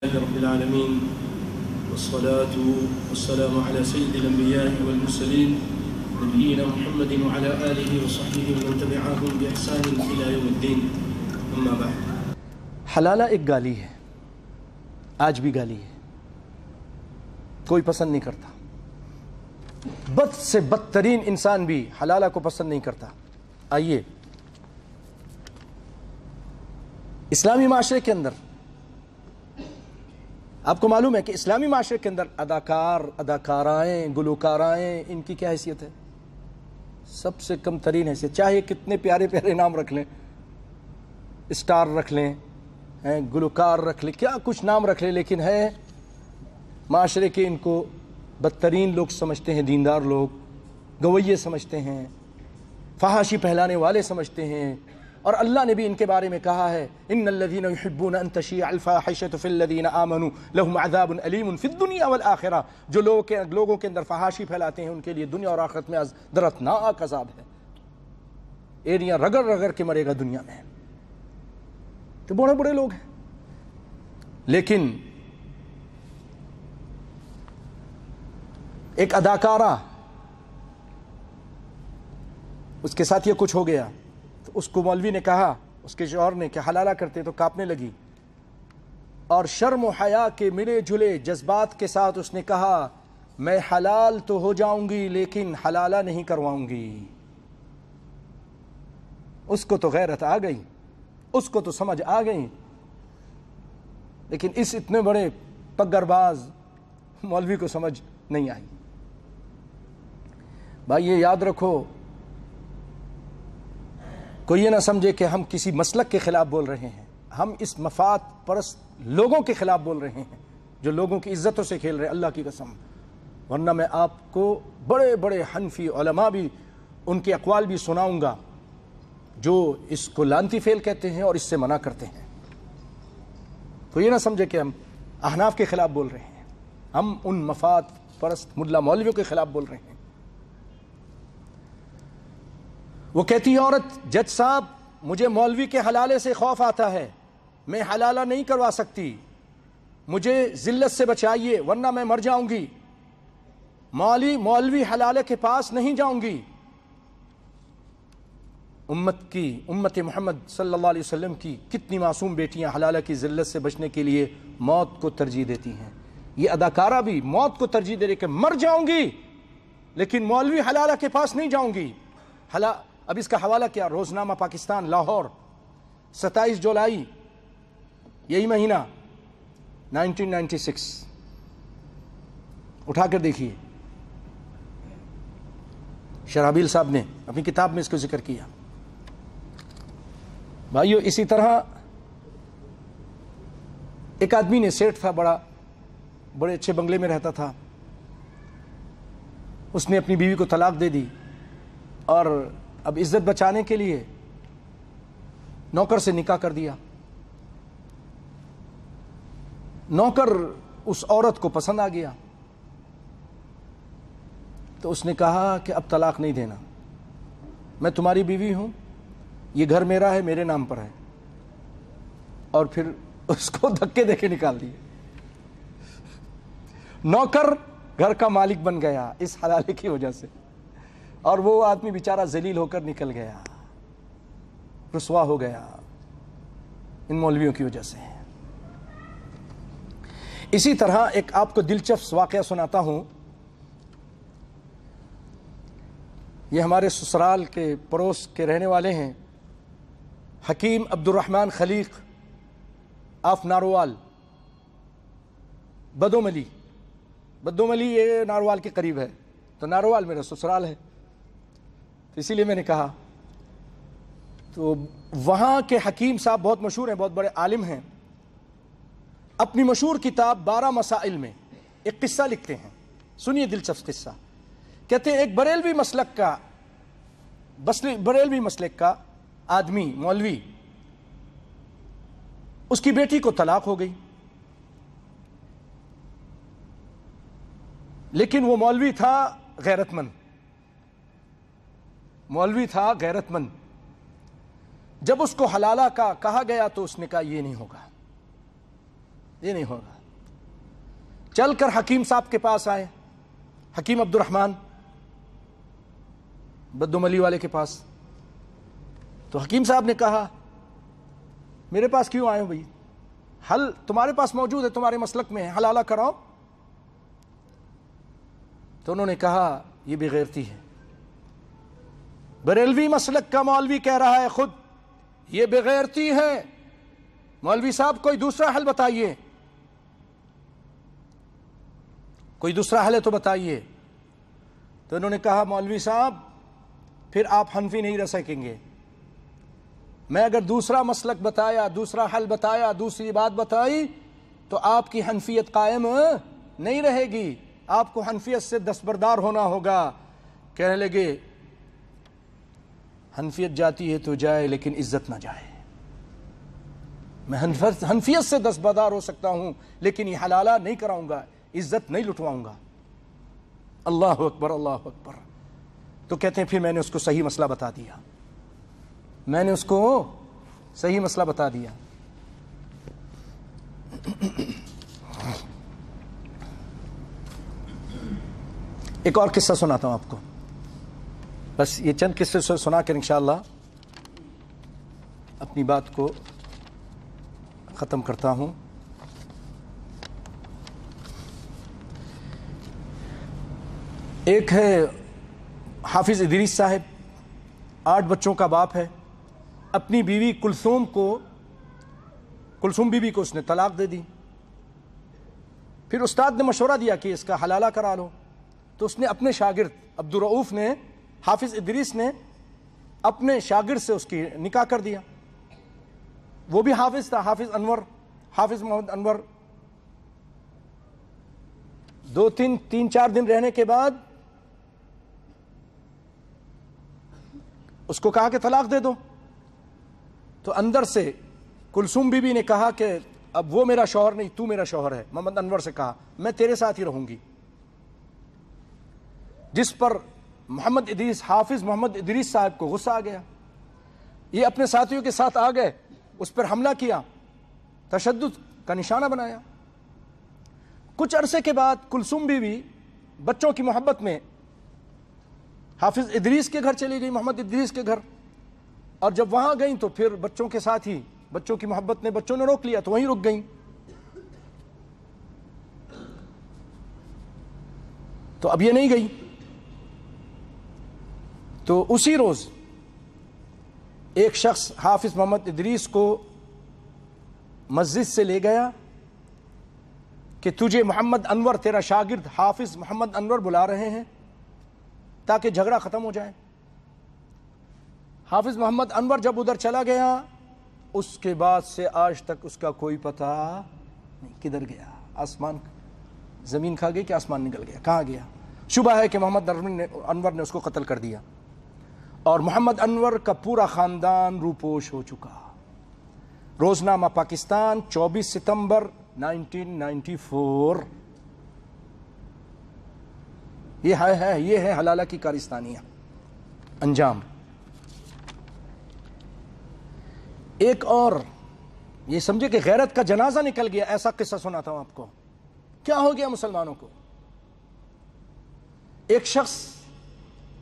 رب العالمين والصلاة والسلام على سيد الأنبياء والمرسلين نبينا محمد وعلى آله وصحبه ومن تبعهم بإحسان إلى يوم الدين أما بعد. حلالہ ایک گالی ہے، آج بھی گالی ہے، کوئی پسند نہیں کرتا. بد سے بدترین انسان بھی حلالہ کو پسند نہیں کرتا. آئیے اسلامی معاشرے کے اندر آپ کو معلوم ہے کہ اسلامی معاشرے کے اندر اداکار، اداکارائیں، گلوکارائیں، ان کی کیا حیثیت ہے؟ سب سے کم ترین حیثیت. چاہے کتنے پیارے پیارے نام رکھ لیں، اسٹار رکھ لیں، گلوکار رکھ لیں، کیا کچھ نام رکھ لیں، لیکن ہے معاشرے کے ان کو بدترین لوگ سمجھتے ہیں. دیندار لوگ گویے سمجھتے ہیں، فحاشی پھیلانے والے سمجھتے ہیں. اور اللہ نے بھی ان کے بارے میں کہا ہے ان الذين يحبون ان تشيع الفاحشة في الذين آمنوا لهم عذاب أليم في الدنيا والآخرة. جو لوگوں کے اندر فحاشی پھیلاتے ہیں ان کے لیے دنیا اور آخرت میں دردناک عذاب ہے. ایڑیاں رگڑ رگڑ کے مرے گا دنیا میں. تو بڑے بڑے لوگ ہیں، لیکن ایک اداکارہ، اس کے ساتھ یہ کچھ ہو گیا تو اس کو مولوی نے کہا، اس کے شوہر نے، کہ حلالہ کرتے تو کانپنے لگی، اور شرم و حیا کے ملے جلے جذبات کے ساتھ اس نے کہا میں حلال تو ہو جاؤں گی لیکن حلالہ نہیں کرواؤں گی. اس کو تو غیرت آ گئی، اس کو تو سمجھ آ گئی، لیکن اس اتنے بڑے پگر باز مولوی کو سمجھ نہیں آئی. بھائی یہ یاد رکھو، کوئی یہ نہ سمجھے کہ ہم کسی مسلک کے خلاف بول رہے ہیں. ہم اس مفاد پرست لوگوں کے خلاف بول رہے ہیں جو لوگوں کی عزتوں سے کھیل رہے ہیں، اللہ کی قسم. ورنہ میں آپ کو بڑے بڑے حنفی علماء بھی ان کے اقوال بھی سناؤں گا جو اس کو لعنتی فعل کہتے ہیں اور اس سے منع کرتے ہیں. تو یہ نہ سمجھے کہ ہم احناف کے خلاف بول رہے ہیں، ہم ان مفاد پرست ملا مولویوں کے خلاف بول رہے ہیں. وہ کہتی ہے عورت، جج صاحب مجھے مولوی کے حلالے سے خوف آتا ہے، میں حلالہ نہیں کروا سکتی، مجھے ذلت سے بچائیے ورنہ میں مر جاؤں گی، مولوی حلالے کے پاس نہیں جاؤں گی. امت محمد صلی اللہ علیہ وسلم کی کتنی معصوم بیٹیاں حلالہ کی ذلت سے بچنے کے لیے موت کو ترجیح دیتی ہیں. یہ اداکارہ بھی موت کو ترجیح دے رہی کہ مر جاؤں گی لیکن مولوی حلالہ کے پاس نہیں جاؤں گی. اب اس کا حوالہ کیا؟ روزنامہ پاکستان لاہور، 27 جولائی یہی مہینہ 1996. اٹھا کر دیکھیے، شرحبیل صاحب نے اپنی کتاب میں اس کو ذکر کیا. بھائیو اسی طرح ایک آدمی نے، سیٹ تھا، بڑے اچھے بنگلے میں رہتا تھا، اس نے اپنی بیوی کو طلاق دے دی اور اب عزت بچانے کے لیے نوکر سے نکاح کر دیا. نوکر اس عورت کو پسند آ گیا تو اس نے کہا کہ اب طلاق نہیں دینا، میں تمہاری بیوی ہوں، یہ گھر میرا ہے، میرے نام پر ہے. اور پھر اس کو دھکے دے کے نکال دیے. نوکر گھر کا مالک بن گیا اس حلالے کی وجہ سے، اور وہ آدمی بیچارہ ذلیل ہو کر نکل گیا، رسوا ہو گیا ان مولویوں کی وجہ سے. اسی طرح ایک آپ کو دلچسپ واقعہ سناتا ہوں. یہ ہمارے سسرال کے پڑوس کے رہنے والے ہیں، حکیم عبد الرحمن خلیق آف ناروال، بدوملی یہ ناروال کے قریب ہے، تو ناروال میرا سسرال ہے، تو اسی لیے میں نے کہا. تو وہاں کے حکیم صاحب بہت مشہور ہیں، بہت بڑے عالم ہیں. اپنی مشہور کتاب 12 مسائل میں ایک قصہ لکھتے ہیں، سنیے دلچسپ قصہ. کہتے ہیں ایک بریلوی مسلک کا آدمی، مولوی، اس کی بیٹی کو طلاق ہو گئی، لیکن وہ مولوی تھا غیرت مند. جب اس کو حلالہ کا کہا گیا تو اس نے کہا یہ نہیں ہوگا، یہ نہیں ہوگا. چل کر حکیم صاحب کے پاس آئے, حکیم عبد الرحمن بدوملی والے کے پاس. تو حکیم صاحب نے کہا میرے پاس کیوں آئے ہو بھائی, حل تمہارے پاس موجود ہے, تمہارے مسلک میں ہے, حلالہ کراؤ. تو انہوں نے کہا یہ بے غیرتی ہے. بریلوی مسلک کا مولوی کہہ رہا ہے خود یہ بے غیرتی ہے, مولوی صاحب کوئی دوسرا حل بتائیے, کوئی دوسرا حل ہے تو بتائیے. تو انہوں نے کہا مولوی صاحب پھر آپ حنفی نہیں رہ سکیں گے, میں اگر دوسرا مسلک بتایا, دوسرا حل بتایا, دوسری بات بتائی تو آپ کی حنفیت قائم نہیں رہے گی, آپ کو حنفیت سے دستبردار ہونا ہوگا. کہنے لگے حنفیت جاتی ہے تو جائے لیکن عزت نہ جائے. میں حنفیت سے دستبردار ہو سکتا ہوں لیکن یہ حلالہ نہیں کراؤں گا, عزت نہیں لٹواؤں گا. اللہ اکبر, اللہ اکبر. تو کہتے ہیں پھر میں نے اس کو صحیح مسئلہ بتا دیا, میں نے اس کو صحیح مسئلہ بتا دیا. ایک اور قصہ سناتا ہوں آپ کو, بس یہ چند قصے سنا کر انشاءاللہ اپنی بات کو ختم کرتا ہوں. ایک ہے حافظ ادریس صاحب, 8 بچوں کا باپ ہے. اپنی بیوی کلثوم بیوی کو اس نے طلاق دے دی. پھر استاد نے مشورہ دیا کہ اس کا حلالہ کرا لو. تو اس نے اپنے شاگرد عبدالرؤوف نے, حافظ ادریس نے اپنے شاگرد سے اس کی نکاح کر دیا. وہ بھی حافظ تھا, حافظ محمد انور. 3-4 دن رہنے کے بعد اس کو کہا کہ طلاق دے دو. تو اندر سے کلثوم بیوی نے کہا کہ اب وہ میرا شوہر نہیں, تو میرا شوہر ہے. محمد انور سے کہا میں تیرے ساتھ ہی رہوں گی. جس پر حافظ محمد ادریس صاحب کو غصہ آ گیا. یہ اپنے ساتھیوں کے ساتھ آ گئے, اس پر حملہ کیا, تشدد کا نشانہ بنایا. کچھ عرصے کے بعد کلثوم بیوی بچوں کی محبت میں حافظ ادریس کے گھر چلی گئی, محمد ادریس کے گھر. اور جب وہاں گئیں تو پھر بچوں کے ساتھ ہی, بچوں کی محبت نے بچوں نے روک لیا تو وہیں رک گئیں. تو اب یہ نہیں گئی. تو اسی روز ایک شخص حافظ محمد ادریس کو مسجد سے لے گیا کہ تجھے محمد انور, تیرا شاگرد حافظ محمد انور بلا رہے ہیں تاکہ جھگڑا ختم ہو جائے. حافظ محمد انور جب ادھر چلا گیا, اس کے بعد سے آج تک اس کا کوئی پتہ نہیں کدھر گیا. آسمان زمین کھا گئی کہ آسمان نکل گیا, کہاں گیا؟ شبہ ہے کہ محمد انور نے اس کو قتل کر دیا. اور محمد انور کا پورا خاندان روپوش ہو چکا. روزنامہ پاکستان 24 ستمبر 1994. یہ ہے حلالہ کی کارستانیاں انجام. ایک اور یہ سمجھے کہ غیرت کا جنازہ نکل گیا, ایسا قصہ سناتا ہوں آپ کو. کیا ہو گیا مسلمانوں کو؟ ایک شخص,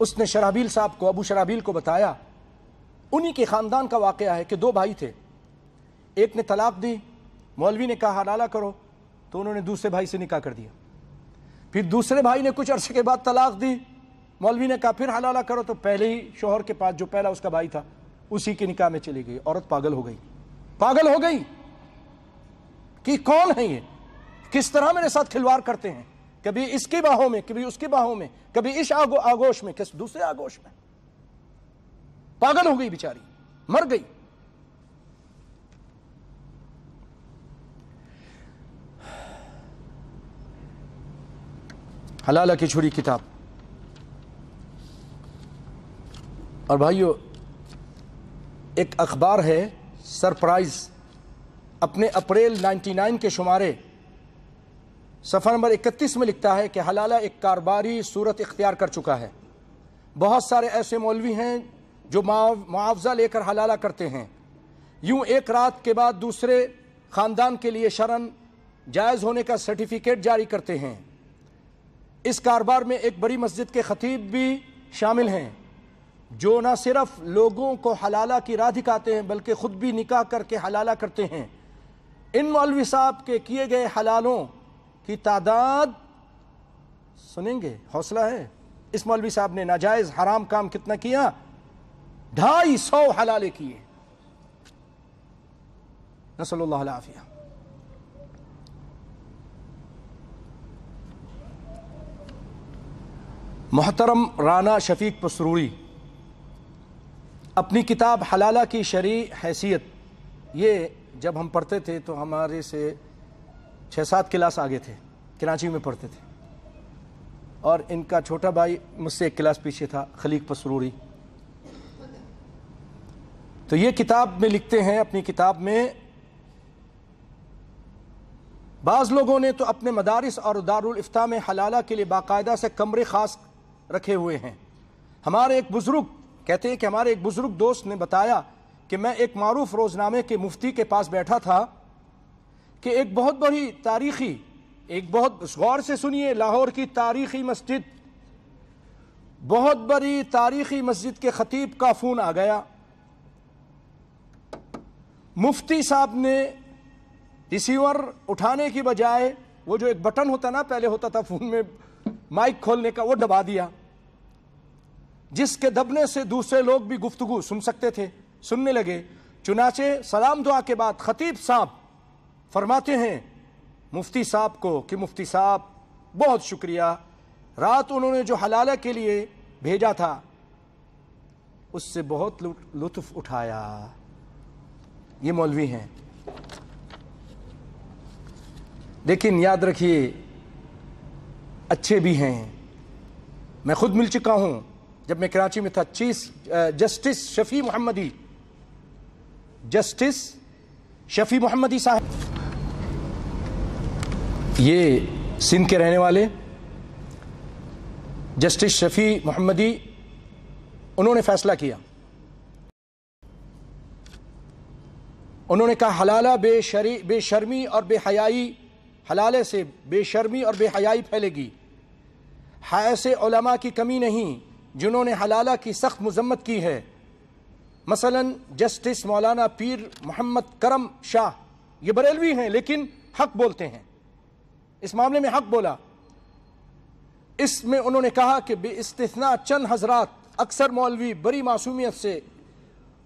اس نے شرحبیل صاحب کو, ابو شرحبیل کو بتایا, انہی کے خاندان کا واقعہ ہے کہ 2 بھائی تھے. ایک نے طلاق دی, مولوی نے کہا حلالہ کرو, تو انہوں نے دوسرے بھائی سے نکاح کر دیا. پھر دوسرے بھائی نے کچھ عرصے کے بعد طلاق دی, مولوی نے کہا پھر حلالہ کرو, تو پہلے ہی شوہر کے پاس جو پہلا اس کا بھائی تھا اسی کے نکاح میں چلی گئی. عورت پاگل ہو گئی کہ کون ہے یہ, کس طرح میرے ساتھ کھلواڑ کرتے ہیں, کبھی اس کی باہوں میں, کبھی اس کی باہوں میں, کبھی اس آگوش میں, کس دوسرے آگوش میں. پاگل ہو گئی بیچاری, مر گئی. حلالہ کی چھری کتاب. اور بھائیو, ایک اخبار ہے سرپرائز, اپنے اپریل 99 کے شمارے صفحہ نمبر 31 میں لکھتا ہے کہ حلالہ ایک کاروباری صورت اختیار کر چکا ہے. بہت سارے ایسے مولوی ہیں جو معاوضہ لے کر حلالہ کرتے ہیں. یوں ایک رات کے بعد دوسرے خاندان کے لیے شرن جائز ہونے کا سرٹیفکیٹ جاری کرتے ہیں۔ اس کاروبار میں ایک بڑی مسجد کے خطیب بھی شامل ہیں جو نہ صرف لوگوں کو حلالہ کی راہ دکھاتے ہیں بلکہ خود بھی نکاح کر کے حلالہ کرتے ہیں۔ ان مولوی صاحب کے کیے گئے حلالوں کی تعداد سنیں گے، حوصلہ ہے؟ اس مولوی صاحب نے ناجائز حرام کام کتنا کیا؟ 250 حلالے کیے، نسأل اللہ العافیہ۔ محترم رانا شفیق پسروری اپنی کتاب حلالہ کی شرعی حیثیت، یہ جب ہم پڑھتے تھے تو ہمارے سے 6-7 کلاس آگے تھے، کراچی میں پڑھتے تھے، اور ان کا چھوٹا بھائی مجھ سے 1 کلاس پیچھے تھا، خلیق پسروری۔ تو یہ کتاب میں لکھتے ہیں، اپنی کتاب میں، بعض لوگوں نے تو اپنے مدارس اور دارالافتاء میں حلالہ کے لیے باقاعدہ سے کمرے خاص رکھے ہوئے ہیں۔ ہمارے ایک بزرگ کہتے ہیں کہ ہمارے ایک بزرگ دوست نے بتایا کہ میں ایک معروف روزنامے کے مفتی کے پاس بیٹھا تھا کہ ایک بہت بڑی تاریخی، غور سے سنیے، لاہور کی تاریخی مسجد، بہت بڑی تاریخی مسجد کے خطیب کا فون آ گیا۔ مفتی صاحب نے ریسیور اٹھانے کی بجائے وہ جو ایک بٹن ہوتا نا، پہلے ہوتا تھا فون میں مائک کھولنے کا، وہ دبا دیا، جس کے دبنے سے دوسرے لوگ بھی گفتگو سن سکتے تھے، سننے لگے۔ چنانچہ سلام دعا کے بعد خطیب صاحب فرماتے ہیں مفتی صاحب کو کہ مفتی صاحب بہت شکریہ، رات انہوں نے جو حلالہ کے لیے بھیجا تھا اس سے بہت لطف اٹھایا۔ یہ مولوی ہیں، لیکن یاد رکھیے اچھے بھی ہیں۔ میں خود مل چکا ہوں، جب میں کراچی میں تھا، جسٹس شفیع محمدی صاحب، یہ سندھ کے رہنے والے جسٹس شفیع محمدی، انہوں نے فیصلہ کیا، انہوں نے کہا حلالہ بے شرمی اور بے حیائی، حلالے سے بے شرمی اور بے حیائی پھیلے گی۔ ایسے علماء کی کمی نہیں جنہوں نے حلالہ کی سخت مذمت کی ہے، مثلا جسٹس مولانا پیر محمد کرم شاہ، یہ بریلوی ہیں لیکن حق بولتے ہیں، اس معاملے میں حق بولا۔ اس میں انہوں نے کہا کہ بے استثناء چند حضرات، اکثر مولوی بڑی معصومیت سے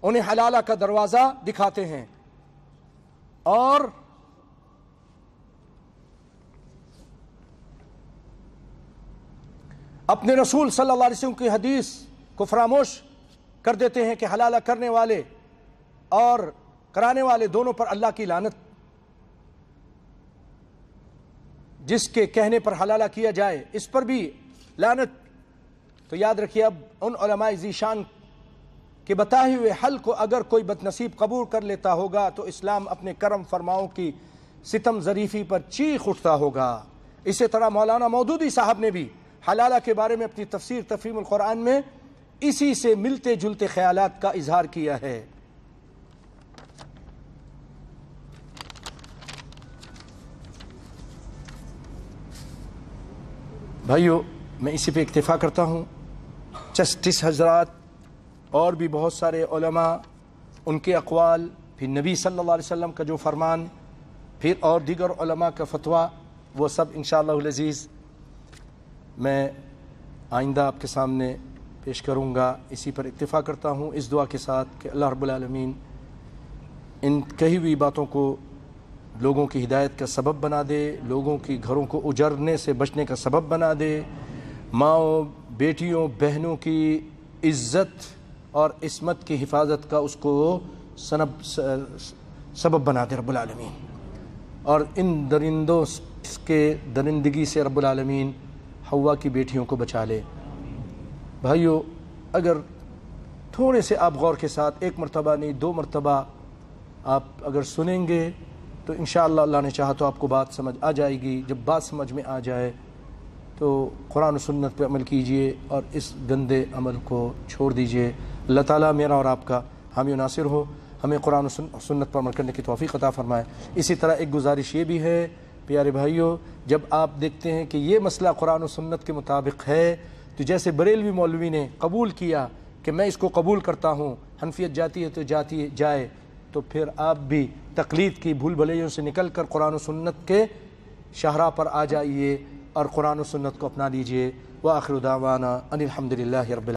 انہیں حلالہ کا دروازہ دکھاتے ہیں، اور اپنے رسول صلی اللہ علیہ وسلم کی حدیث کو فراموش کر دیتے ہیں کہ حلالہ کرنے والے اور کرانے والے دونوں پر اللہ کی لعنت۔ جس کے کہنے پر حلالہ کیا جائے اس پر بھی لعنت۔ تو یاد رکھیے، اب ان علماء ذیشان کے بتائے ہوئے حل کو اگر کوئی بدنصیب قبول کر لیتا ہوگا تو اسلام اپنے کرم فرماؤں کی ستم ظریفی پر چیخ اٹھتا ہوگا۔ اسی طرح مولانا مودودی صاحب نے بھی حلالہ کے بارے میں اپنی تفسیر تفہیم القرآن میں اسی سے ملتے جلتے خیالات کا اظہار کیا ہے۔ بھائیو، میں اسی پہ اکتفا کرتا ہوں۔ جسٹس حضرات اور بھی بہت علیہ علماء، ان کے اقوال، پھر نبی صلی اللہ علیہ وسلم کا جو فرمان، پھر اور دیگر علماء کا فتویٰ، وہ سب انشاءاللہ العزیز میں آئندہ آپ کے سامنے پیش کروں گا۔ اسی پر اکتفا کرتا ہوں اس دعا کے ساتھ کہ اللہ رب العالمین ان کہی ہوئی باتوں کو لوگوں کی ہدایت کا سبب بنا دے، لوگوں کی گھروں کو اجڑنے سے بچنے کا سبب بنا دے، ماؤں، بیٹیوں، بہنوں کی عزت اور عصمت کی حفاظت کا اس کو سبب بنا دے رب العالمین، اور ان درندوں کے درندگی سے رب العالمین حوا کی بیٹیوں کو بچا لے۔ بھائیو، اگر تھوڑے سے آپ غور کے ساتھ، 1 مرتبہ نہیں 2 مرتبہ آپ اگر سنیں گے تو انشاءاللہ اللہ نے چاہا تو آپ کو بات سمجھ آ جائے گی۔ جب بات سمجھ میں آ جائے تو قرآن و سنت پہ عمل کیجئے اور اس گندے عمل کو چھوڑ دیجئے۔ اللہ تعالیٰ میرا اور آپ کا حامی و ناصر ہو، ہمیں قرآن و سنت پر عمل کرنے کی توفیق عطا فرمائے۔ اسی طرح ایک گزارش یہ بھی ہے پیارے بھائیوں، جب آپ دیکھتے ہیں کہ یہ مسئلہ قرآن و سنت کے مطابق ہے، تو جیسے بریلوی مولوی نے قبول کیا کہ میں اس کو قبول کرتا ہوں، حنفیت جاتی ہے تو جاتی جائے، تو پھر آپ بھی تقلید کی بھول بھلیوں سے نکل کر قرآن و سنت کے شاہراہ پر آ جائیے اور قرآن و سنت کو اپنا لیجئے۔ وآخر دعوانا ان الحمد للہ رب العالمین۔